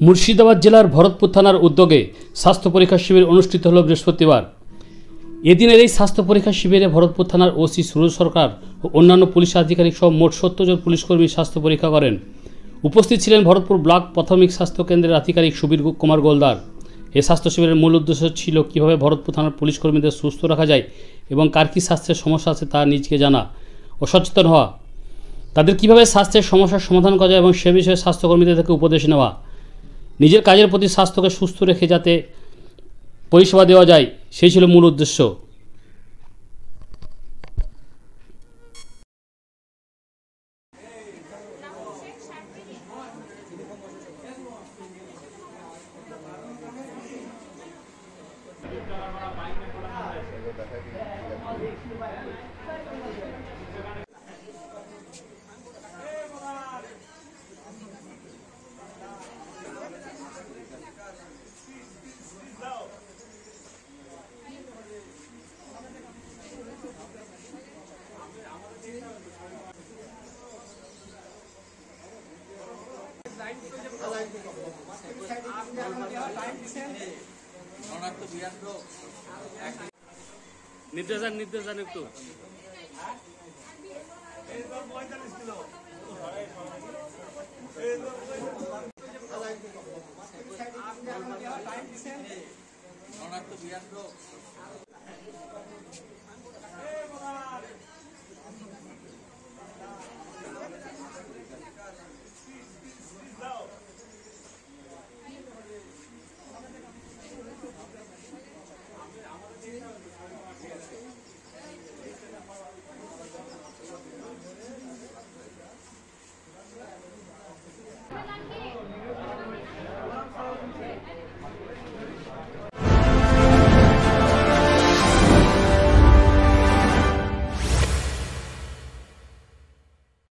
মুর্শিদাবাদ জেলার ভরতপুর থানার উদ্যোগে স্বাস্থ্য পরীক্ষা শিবির অনুষ্ঠিত হল বৃহস্পতিবার। এদিনের এই স্বাস্থ্য পরীক্ষা শিবিরে ভরতপুর থানার ওসি সুরজ সরকার ও অন্যান্য পুলিশ আধিকারিক সহ মোট 70 জন পুলিশকর্মী স্বাস্থ্য পরীক্ষা করেন। উপস্থিত ছিলেন ভরতপুর ব্লক প্রাথমিক স্বাস্থ্য কেন্দ্রের আধিকারিক সুবীর কুমার গোলদার। এই স্বাস্থ্য শিবিরের মূল উদ্দেশ্য ছিল কীভাবে ভরতপুর থানার পুলিশ কর্মীদের সুস্থ রাখা যায় এবং কার কী স্বাস্থ্যের সমস্যা আছে তা নিজকে জানা ও সচেতন হওয়া, তাদের কীভাবে স্বাস্থ্যের সমস্যার সমাধান করা যায় এবং সে বিষয়ে স্বাস্থ্যকর্মীদের থেকে উপদেশ নেওয়া, নিজের কাজের প্রতি স্বাস্থ্যকে সুস্থ রেখে যাতে পরিষেবা দেওয়া যায়, সেই ছিল মূল উদ্দেশ্য। निर्देशन একটু